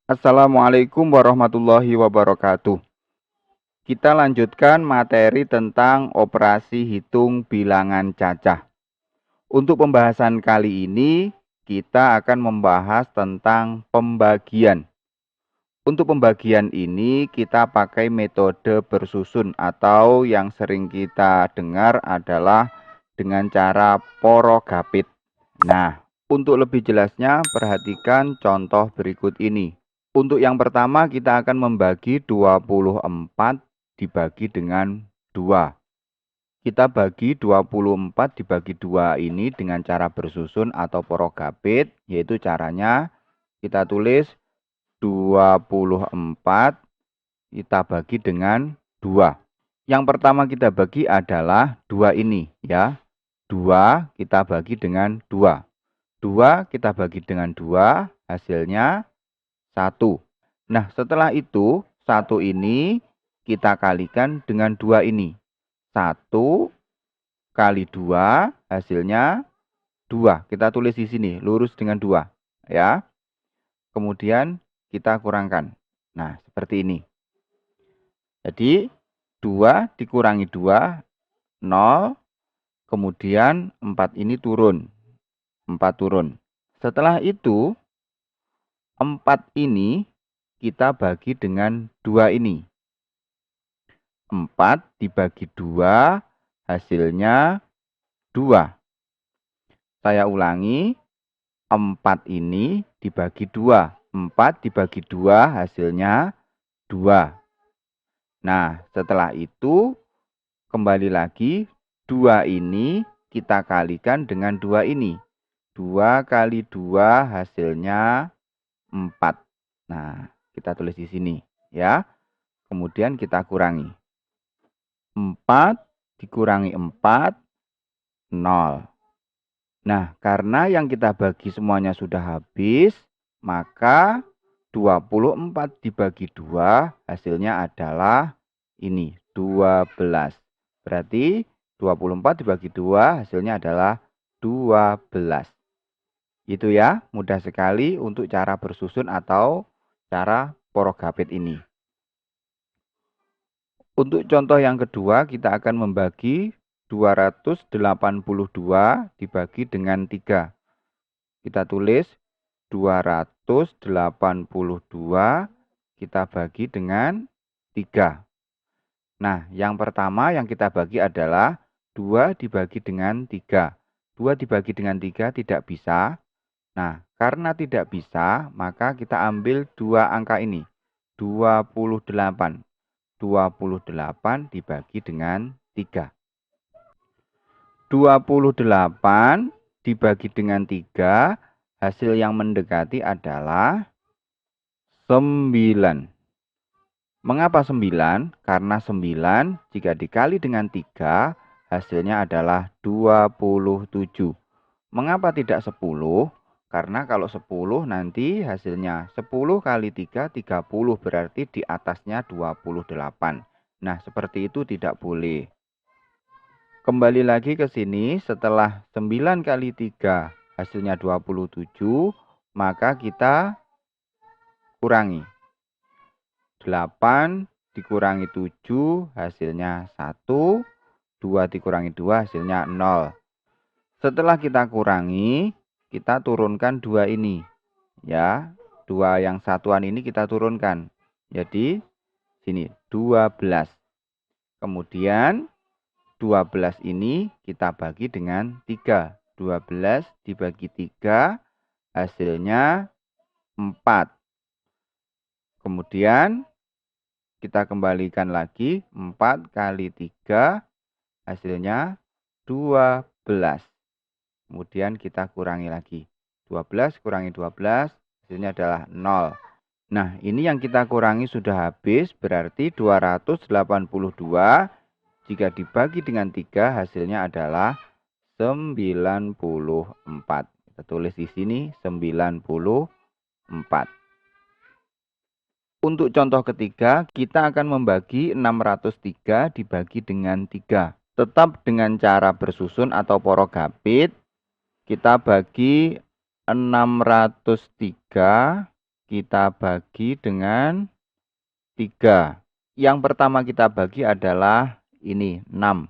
Assalamualaikum warahmatullahi wabarakatuh. Kita lanjutkan materi tentang operasi hitung bilangan cacah. Untuk pembahasan kali ini, kita akan membahas tentang pembagian. Untuk pembagian ini, kita pakai metode bersusun atau yang sering kita dengar adalah dengan cara porogapit. Nah, untuk lebih jelasnya, perhatikan contoh berikut ini. Untuk yang pertama, kita akan membagi 24 dibagi dengan 2. Kita bagi 24 dibagi 2 ini dengan cara bersusun atau porogapit, yaitu caranya kita tulis 24 kita bagi dengan 2. Yang pertama kita bagi adalah 2 ini ya. 2 kita bagi dengan 2. 2 kita bagi dengan 2, hasilnya 1. Nah, setelah itu 1 ini kita kalikan dengan 2 ini. 1 kali 2 hasilnya 2. Kita tulis di sini lurus dengan 2 ya. Kemudian kita kurangkan. Nah, seperti ini. Jadi 2 dikurangi 2 0. Kemudian 4 ini turun. 4 turun. Setelah itu 4 ini kita bagi dengan 2 ini. 4 dibagi 2 hasilnya 2. Saya ulangi, 4 ini dibagi 2. 4 dibagi 2 hasilnya 2. Nah, setelah itu kembali lagi 2 ini kita kalikan dengan 2 ini. 2 kali 2 hasilnya 4. Nah, kita tulis di sini ya. Kemudian kita kurangi. 4 dikurangi 4, 0. Nah, karena yang kita bagi semuanya sudah habis, maka 24 dibagi 2 hasilnya adalah ini, 12. Berarti 24 dibagi 2 hasilnya adalah 12. Itu ya, mudah sekali untuk cara bersusun atau cara porogapit ini. Untuk contoh yang kedua, kita akan membagi 282 dibagi dengan 3. Kita tulis 282 kita bagi dengan 3. Nah, yang pertama yang kita bagi adalah 2 dibagi dengan 3. 2 dibagi dengan 3 tidak bisa. Nah, karena tidak bisa, maka kita ambil 2 angka ini. 28. 28 dibagi dengan 3. 28 dibagi dengan 3, hasil yang mendekati adalah 9. Mengapa 9? Karena 9 jika dikali dengan 3, hasilnya adalah 27. Mengapa tidak 10? Karena kalau 10 nanti hasilnya 10 kali 3, 30. Berarti di atasnya 28. Nah, seperti itu tidak boleh. Kembali lagi ke sini, setelah 9 kali 3 hasilnya 27, maka kita kurangi. 8 dikurangi 7 hasilnya 1, 2 dikurangi 2 hasilnya 0. Setelah kita kurangi, kita turunkan 2 ini. Ya, 2 yang satuan ini kita turunkan. Jadi, sini 12. Kemudian 12 ini kita bagi dengan 3. 12 dibagi 3 hasilnya 4. Kemudian kita kembalikan lagi 4 kali 3 hasilnya 12. Kemudian kita kurangi lagi. 12 kurangi 12 hasilnya adalah 0. Nah, ini yang kita kurangi sudah habis, berarti 282 jika dibagi dengan 3 hasilnya adalah 94. Kita tulis di sini 94. Untuk contoh ketiga, kita akan membagi 603 dibagi dengan 3. Tetap dengan cara bersusun atau porogapit, kita bagi 603, kita bagi dengan 3. Yang pertama kita bagi adalah ini, 6.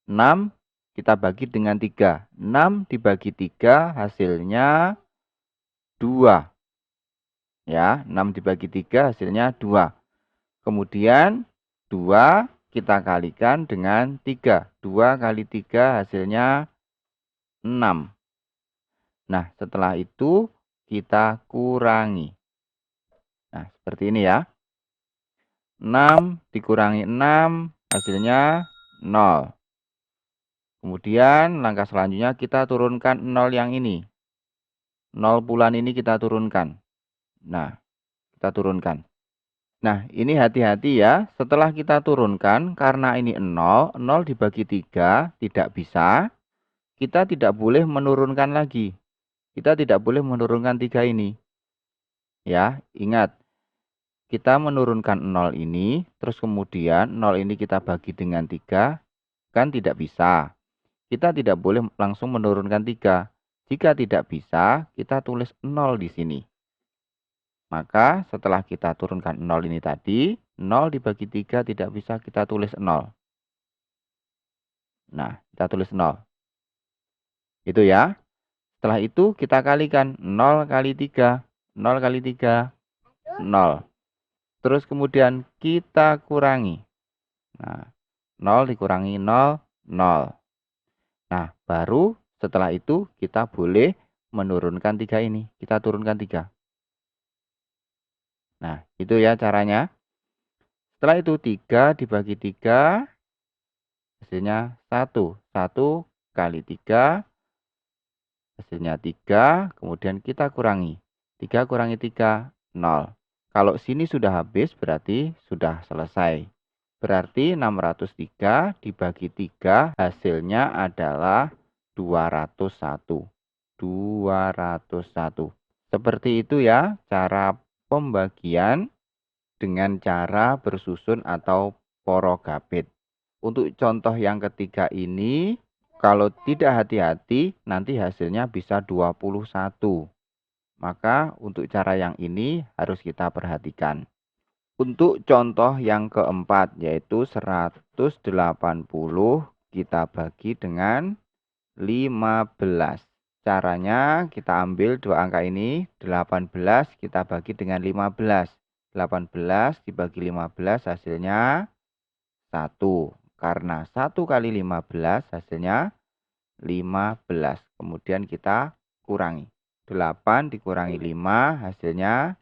6 kita bagi dengan 3. 6 dibagi 3 hasilnya 2. Ya, 6 dibagi 3 hasilnya 2. Kemudian 2 kita kalikan dengan 3. 2 kali 3 hasilnya 6. Nah, setelah itu kita kurangi. Nah, seperti ini ya. 6 dikurangi 6 hasilnya 0. Kemudian langkah selanjutnya kita turunkan 0 yang ini. 0 bulan ini kita turunkan. Nah, kita turunkan. Nah, ini hati-hati ya. Setelah kita turunkan, karena ini 0, 0 dibagi 3 tidak bisa. Kita tidak boleh menurunkan lagi. Kita tidak boleh menurunkan 3 ini. Ya, ingat. Kita menurunkan 0 ini, terus kemudian 0 ini kita bagi dengan 3, kan tidak bisa. Kita tidak boleh langsung menurunkan 3. Jika tidak bisa, kita tulis 0 di sini. Maka setelah kita turunkan 0 ini tadi, 0 dibagi 3 tidak bisa, kita tulis 0. Nah, kita tulis 0. Itu ya. Setelah itu kita kalikan 0 kali 3. 0 kali 3, 0. Terus kemudian kita kurangi. Nah, 0 dikurangi 0, 0. Nah, baru setelah itu kita boleh menurunkan 3 ini. Kita turunkan 3. Nah, itu ya caranya. Setelah itu 3 dibagi 3 hasilnya 1. 1 kali 3 hasilnya 3. Kemudian kita kurangi. 3 kurangi 3, 0. Kalau sini sudah habis berarti sudah selesai. Berarti 603 dibagi 3 hasilnya adalah 201. 201. Seperti itu ya cara pembagian dengan cara bersusun atau porogapit. Untuk contoh yang ketiga ini, kalau tidak hati-hati, nanti hasilnya bisa 21. Maka untuk cara yang ini harus kita perhatikan. Untuk contoh yang keempat, yaitu 180, kita bagi dengan 15. Caranya kita ambil dua angka ini, 18 kita bagi dengan 15. 18 dibagi 15 hasilnya 1. Karena 1 kali 15 hasilnya 15. Kemudian kita kurangi. 8 dikurangi 5 hasilnya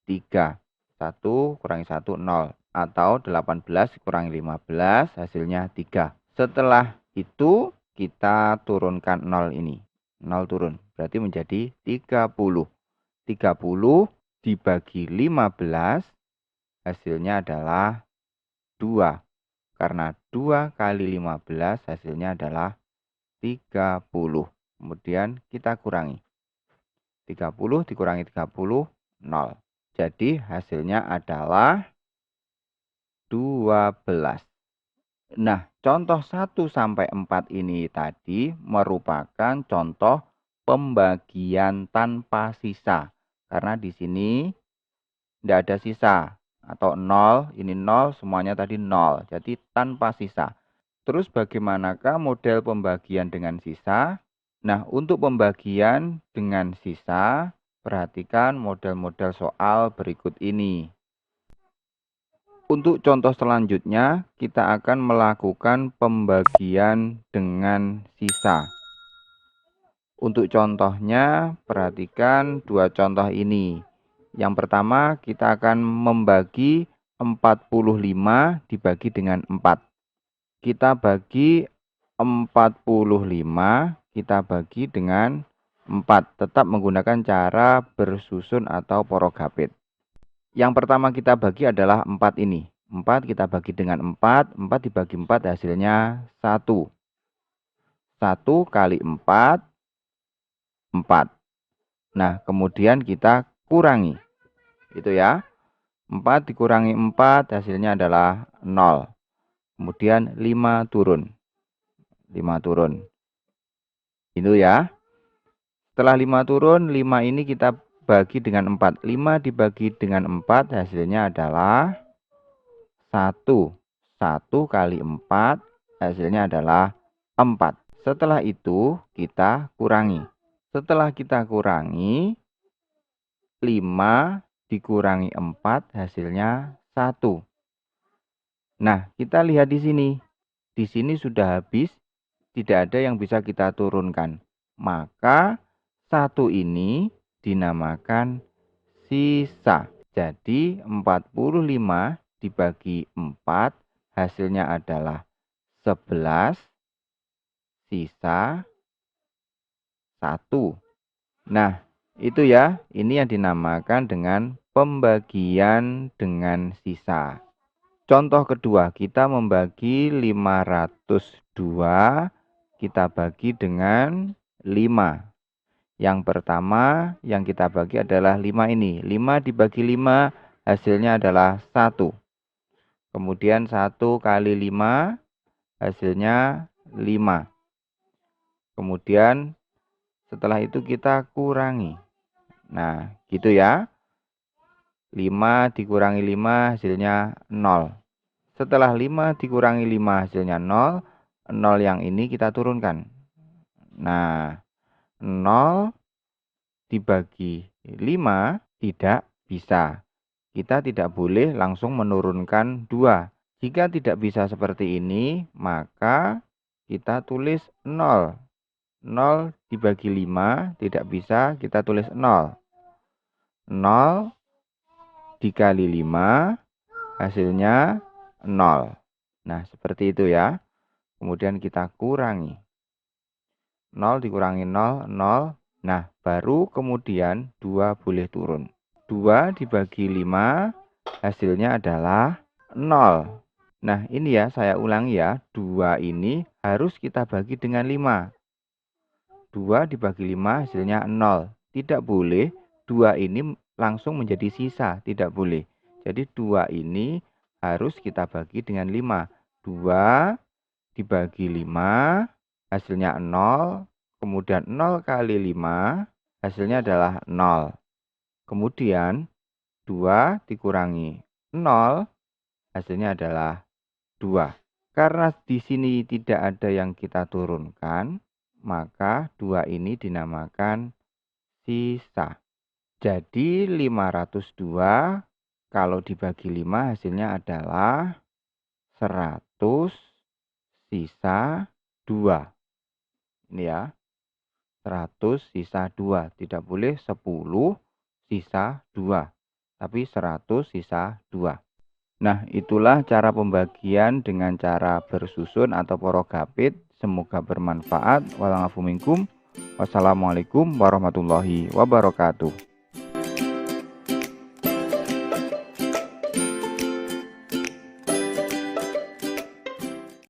3. 1 kurangi 1, 0. Atau 18 kurangi 15 hasilnya 3. Setelah itu kita turunkan 0 ini. 0 turun. Berarti menjadi 30. 30 dibagi 15 hasilnya adalah 2. Karena 2 kali 15 hasilnya adalah 30. Kemudian kita kurangi. 30 dikurangi 30, 0. Jadi hasilnya adalah 12. Nah, contoh 1 sampai 4 ini tadi merupakan contoh pembagian tanpa sisa. Karena di sini tidak ada sisa. Atau 0, ini 0, semuanya tadi 0. Jadi tanpa sisa. Terus bagaimanakah model pembagian dengan sisa? Nah, untuk pembagian dengan sisa, perhatikan model-model soal berikut ini. Untuk contoh selanjutnya, kita akan melakukan pembagian dengan sisa. Untuk contohnya, perhatikan dua contoh ini. Yang pertama, kita akan membagi 45 dibagi dengan 4. Kita bagi 45, kita bagi dengan 4. Tetap menggunakan cara bersusun atau porogapit. Yang pertama kita bagi adalah 4 ini. 4 kita bagi dengan 4. 4 dibagi 4 hasilnya 1. 1 kali 4, 4. Nah, kemudian kita kurangi. Itu ya. 4 dikurangi 4 hasilnya adalah 0. Kemudian 5 turun. 5 turun. Itu ya. Setelah 5 turun, 5 ini kita bagi dengan 4. 5 dibagi dengan 4 hasilnya adalah 1. 1 kali 4 hasilnya adalah 4. Setelah itu kita kurangi. Setelah kita kurangi, 5 dikurangi 4 hasilnya 1. Nah, kita lihat di sini. Di sini sudah habis, tidak ada yang bisa kita turunkan. Maka 1 ini dinamakan sisa. Jadi 45 dibagi 4 hasilnya adalah 11, sisa 1. Nah, itu ya, ini yang dinamakan dengan pembagian dengan sisa. Contoh kedua, kita membagi 502, kita bagi dengan 5. Yang pertama yang kita bagi adalah 5 ini. 5 dibagi 5 hasilnya adalah 1. Kemudian 1 kali 5 hasilnya 5. Kemudian setelah itu kita kurangi. Nah, gitu ya. 5 dikurangi 5 hasilnya 0. Setelah 5 dikurangi 5 hasilnya 0, 0 yang ini kita turunkan. Nah, 0 dibagi 5 tidak bisa. Kita tidak boleh langsung menurunkan 2. Jika tidak bisa seperti ini, maka kita tulis 0. 0 dibagi 5 tidak bisa, kita tulis 0. 0 dikali 5 hasilnya 0. Nah, seperti itu ya. Kemudian kita kurangi. 0 dikurangi 0, 0. Nah, baru kemudian 2 boleh turun. 2 dibagi 5 hasilnya adalah 0. Nah, ini ya, saya ulangi ya. 2 ini harus kita bagi dengan 5. 2 dibagi 5 hasilnya 0. Tidak boleh 2 ini langsung menjadi sisa. Tidak boleh. Jadi 2 ini harus kita bagi dengan 5. 2 dibagi 5 hasilnya 0. Kemudian 0 kali 5 hasilnya adalah 0. Kemudian 2 dikurangi 0 hasilnya adalah 2. Karena di sini tidak ada yang kita turunkan, maka 2 ini dinamakan sisa. Jadi 502 kalau dibagi 5 hasilnya adalah 100 sisa 2. Ini ya. 100 sisa 2. Tidak boleh 10 sisa 2. Tapi 100 sisa 2. Nah, itulah cara pembagian dengan cara bersusun atau porogapit. Semoga bermanfaat. Wassalamualaikum warahmatullahi wabarakatuh.